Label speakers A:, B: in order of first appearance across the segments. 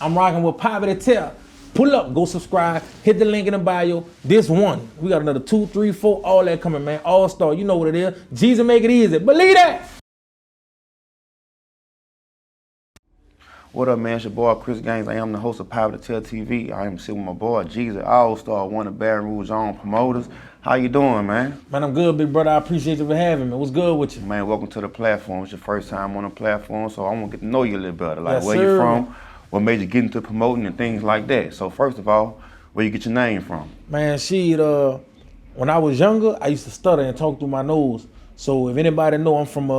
A: I'm rocking with Poverty Tell. Pull up, go subscribe, hit the link in the bio. This one, we got another 2, 3, 4, all that coming, man. All star, you know what it is. Geezy make it easy. Believe that.
B: What up, man? It's your boy Chris Gaines. I am the host of Poverty Tell TV. I am sitting with my boy Geezy, All-Star, one of Baton Rouge's own promoters. How you doing, man?
A: Man, I'm good, big brother. I appreciate you for having me. What's good with you?
B: Man, welcome to the platform. It's your first time on the platform, so I want to get to know you a little better. Like,
A: yes,
B: where
A: sir.
B: you from, what made you get into promoting and things like that. So first of all, where you get your name from?
A: Man, when I was younger, I used to stutter and talk through my nose. So if anybody know, I'm from,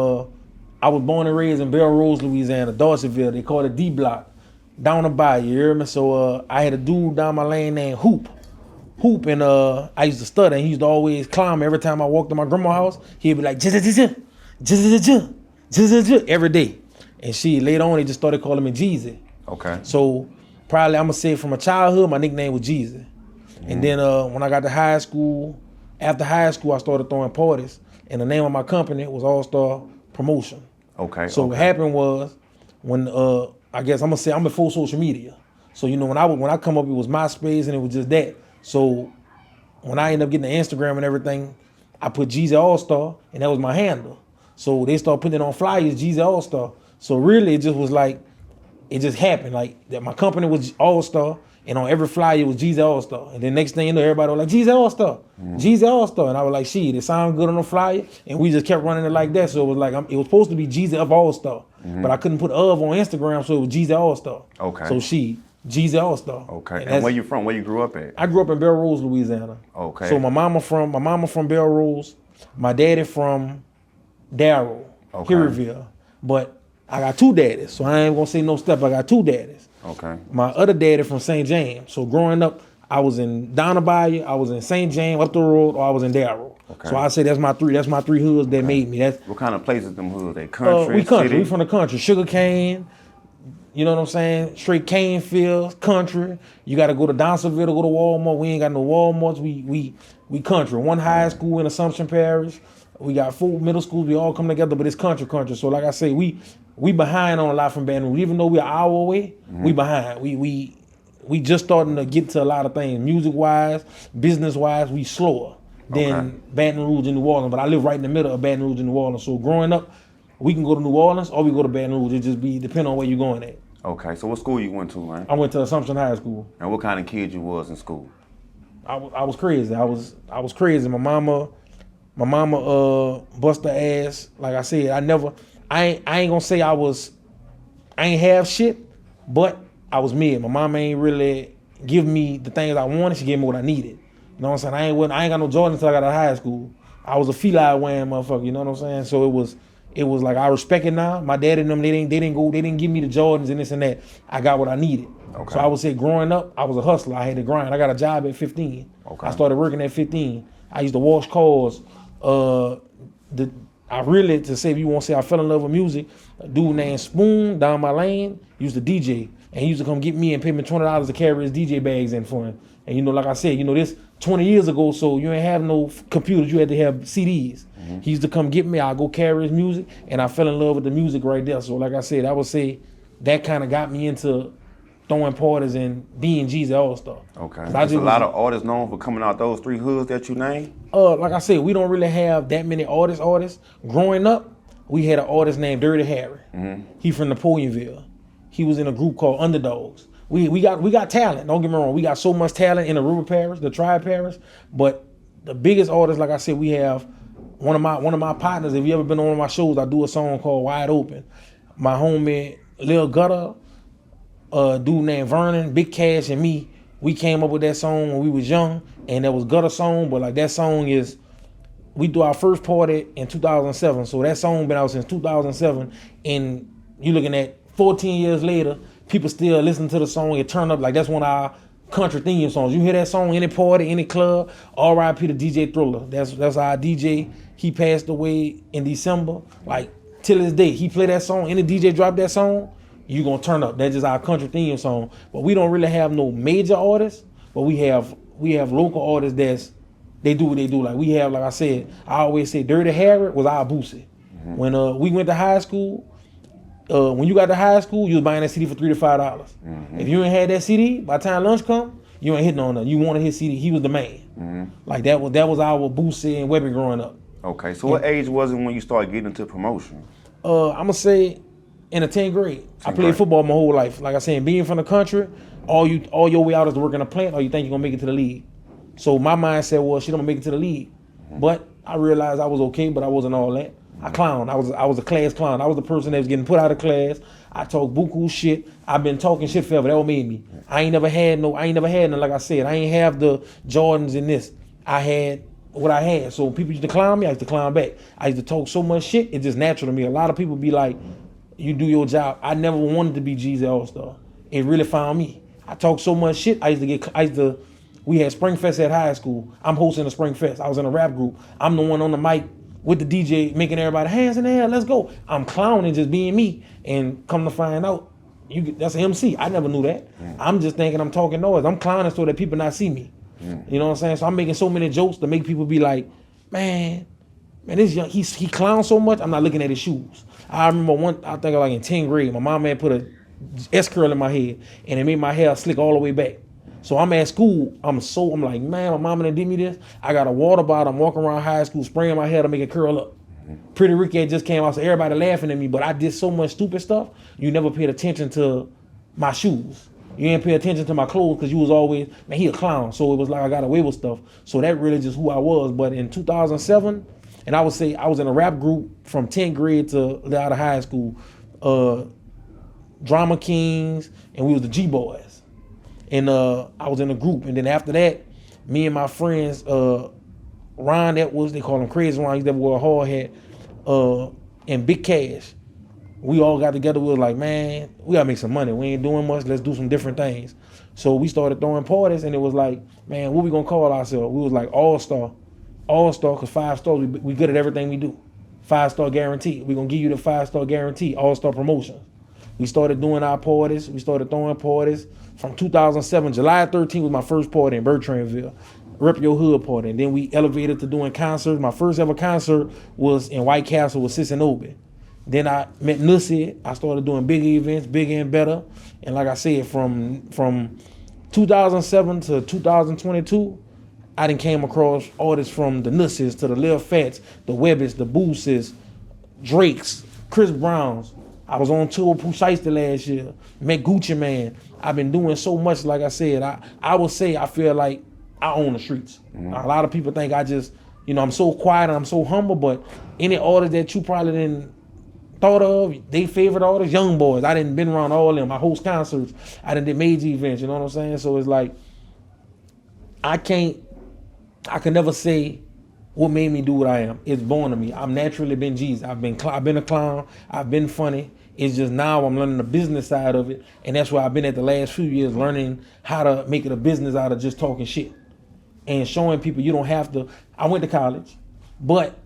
A: I was born and raised in Baton Rouge, Louisiana, Dorseyville. They call it D Block. Down the bayou, you hear me? So I had a dude down my lane named Hoop, and I used to stutter, and he used to always climb every time I walked to my grandma's house. He'd be like, every day. And later on, they just started calling me Geezy.
B: Okay.
A: So probably I'm gonna say from my childhood, my nickname was Geezy. And then when I got to high school, after high school, I started throwing parties, and the name of my company was All-Star Promotion.
B: Okay.
A: So what happened was when I guess I'm gonna say I'm before social media. So you know when I come up, it was MySpace and it was just that. So when I ended up getting the Instagram and everything, I put Geezy All-Star, and that was my handle. So they started putting it on flyers, Geezy All-Star. So really, it just was like, it just happened. Like that, my company was All-Star, and on every flyer it was Geezy All-Star. And then next thing you know, everybody was like, Geezy All-Star, Geezy All-Star. And I was like, shit, it sounded good on the flyer, and we just kept running it like that. So it was like, it was supposed to be Geezy of All-Star, but I couldn't put of on Instagram, so it was Geezy All-Star.
B: Okay.
A: So Geezy All-Star.
B: Okay. And where you from? Where you grew up at?
A: I grew up in Baton Rouge, Louisiana.
B: Okay.
A: So my mama from Baton Rouge, my daddy from Darrow, Hireville. But I got two daddies, so I ain't gonna say no step. I got two daddies.
B: Okay.
A: My other daddy from St. James. So growing up, I was in down the bayou, I was in St. James, up the road, or I was in Darrow. Okay. So I say that's my three hoods that made me. That's
B: what kind of places them hoods? They country,
A: we country.
B: city?
A: We from the country. Sugar cane, you know what I'm saying? Straight cane fields, country. You gotta go to Donsonville to go to Walmart. We ain't got no Walmarts. We country. One high school in Assumption Parish. We got 4 middle schools. We all come together, but it's country. So like I say, we behind on a lot from Baton Rouge. Even though we're an hour away, we behind. We just starting to get to a lot of things. Music wise, business wise, we slower than Baton Rouge and New Orleans. But I live right in the middle of Baton Rouge and New Orleans. So growing up, we can go to New Orleans or we go to Baton Rouge. It just depend on where you're going at.
B: Okay, so what school you went to, man?
A: I went to Assumption High School.
B: And what kind of kid you was in school?
A: I was crazy. I was crazy. My mama bust her ass. Like I said, I ain't gonna say I ain't have shit, but I was mid. My mama ain't really give me the things I wanted. She gave me what I needed. You know what I'm saying? I ain't got no Jordans until I got out of high school. I was a feline wearing motherfucker. You know what I'm saying? So it was like I respect it now. My dad and them, they didn't give me the Jordans and this and that. I got what I needed. Okay. So I would say growing up, I was a hustler. I had to grind. I got a job at 15. Okay. I started working at 15. I used to wash cars. I really, to say if you want to say I fell in love with music, a dude named Spoon down my lane used to DJ, and he used to come get me and pay me $20 to carry his DJ bags in for him. And you know, like I said, you know, this 20 years ago, so you ain't have no computers, you had to have CDs. He used to come get me, I'll go carry his music, and I fell in love with the music right there. So like I said, I would say that kind of got me into throwing parties and being Geezy All-Star.
B: Okay. There's a lot of artists known for coming out those 3 hoods that you named?
A: Like I said, we don't really have that many artists. Growing up, we had an artist named Dirty Harry. He from Napoleonville. He was in a group called Underdogs. We got talent, don't get me wrong. We got so much talent in the River Parish, the Tribe Parish, but the biggest artist, like I said, we have one of my partners. If you ever been on one of my shows, I do a song called Wide Open. My homie Lil Gutter, dude named Vernon, Big Cash, and me, we came up with that song when we was young, and that was Gutter song, but like that song is, we do our first party in 2007, so that song been out since 2007, and you looking at 14 years later, people still listen to the song, it turn up, like that's one of our country theme songs. You hear that song, any party, any club, R.I.P. to DJ Thriller, that's our DJ, he passed away in December, like till this day, he play that song, any DJ drop that song, you gonna turn up. That's just our country theme song. But we don't really have no major artists, but we have local artists they do what they do. Like we have, like I said, I always say Dirty Harry was our Boosie. When we went to high school, when you got to high school, you was buying that CD for $3 to $5. If you ain't had that CD, by the time lunch come, you ain't hitting on nothing. You wanted his CD. He was the man. Like that was our Boosie and Webbie growing up.
B: Okay, so what age was it when you started getting into promotion?
A: I'm gonna say in the 10th grade. I played football my whole life. Like I said, being from the country, all your way out is to work in a plant, or you think you're gonna make it to the league. So my mindset was, shit, I'm gonna make it to the league. But I realized I was okay, but I wasn't all that. I clown. I was a class clown. I was the person that was getting put out of class. I talk buku shit. I've been talking shit forever. That what made me. I ain't never had none. Like I said, I ain't have the Jordans in this. I had what I had. So people used to clown me, I used to clown back. I used to talk so much shit, it's just natural to me. A lot of people be like, you do your job. I never wanted to be Geezy All-Star. It really found me. I talk so much shit. We had Spring Fest at high school. I'm hosting a Spring Fest. I was in a rap group. I'm the one on the mic with the DJ making everybody hands in the air, let's go. I'm clowning, just being me. And come to find out, that's an MC. I never knew that. I'm just thinking I'm talking noise. I'm clowning so that people not see me. You know what I'm saying? So I'm making so many jokes to make people be like, man, this young, he clowns so much, I'm not looking at his shoes. I remember I think like in 10th grade, my mom had put a S-curl in my head and it made my hair slick all the way back. So I'm at school, I'm like, man, my mama done did me this. I got a water bottle, I'm walking around high school, spraying my hair to make it curl up. Pretty Ricky had just came out, so everybody laughing at me, but I did so much stupid stuff, you never paid attention to my shoes. You didn't pay attention to my clothes because you was always, man, he a clown. So it was like I got away with stuff. So that really just who I was. But in 2007, and I would say I was in a rap group from 10th grade to out of high school, Drama Kings, and we was the G-Boys. And I was in a group. And then after that, me and my friends, Ron, they call him Crazy Ron, he never wore a hard hat, and Big Cash. We all got together, we was like, man, we gotta make some money. We ain't doing much, let's do some different things. So we started throwing parties and it was like, man, what we gonna call ourselves? We was like All-Star, cause 5 stars, we good at everything we do. 5-star guarantee, we gonna give you the 5-star guarantee, All-Star promotions. We started doing our parties, we started throwing parties. From 2007, July 13th was my first party in Bertrandville, Rep Your Hood party. And then we elevated to doing concerts. My first ever concert was in White Castle with Sis and Obi. Then I met Nussie. I started doing bigger events, bigger and better. And like I said, from 2007 to 2022, I done came across artists from the Nussies to the Lil Fats, the Webbies, the Boosies, Drakes, Chris Browns. I was on tour with Pooh Shiesty last year. Met Gucci Man. I've been doing so much, like I said. I would say I feel like I own the streets. A lot of people think I just, I'm so quiet and I'm so humble, but any artist that you probably didn't thought of, they favorite artists, young boys. I didn't been around all of them. I host concerts. I done did major events, you know what I'm saying? So it's like, I can never say what made me do what I am. It's born to me. I've naturally been Geezy. I've been a clown. I've been funny. It's just now I'm learning the business side of it. And that's where I've been at the last few years, learning how to make it a business out of just talking shit. And showing people you don't have to. I went to college, but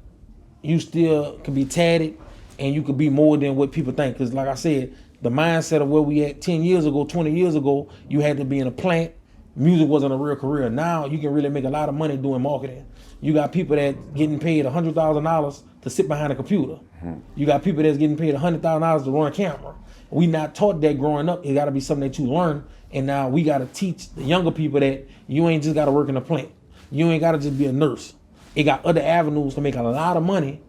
A: you still can be tatted and you could be more than what people think. Because like I said, the mindset of where we at 10 years ago, 20 years ago, you had to be in a plant. Music wasn't a real career. Now you can really make a lot of money doing marketing. You got people that getting paid $100,000 to sit behind a computer. You got people that's getting paid $100,000 to run a camera. We not taught that growing up. It got to be something that you learn. And now we got to teach the younger people that you ain't just got to work in a plant. You ain't got to just be a nurse. It got other avenues to make a lot of money,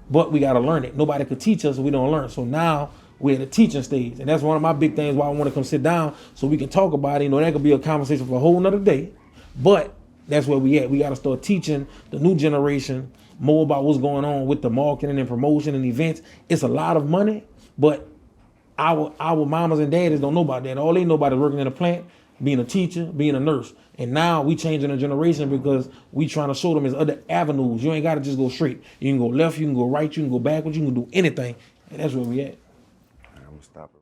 A: but we got to learn it. Nobody could teach us if we don't learn. So now we're at the teaching stage. And that's one of my big things why I want to come sit down so we can talk about it. That could be a conversation for a whole nother day. But that's where we at. We got to start teaching the new generation more about what's going on with the marketing and promotion and events. It's a lot of money, but our mamas and daddies don't know about that. All they know about is working in a plant, being a teacher, being a nurse. And now we changing the generation because we trying to show them there's other avenues. You ain't got to just go straight. You can go left, you can go right, you can go backwards, you can do anything. And that's where we at.
B: I'm gonna stop it.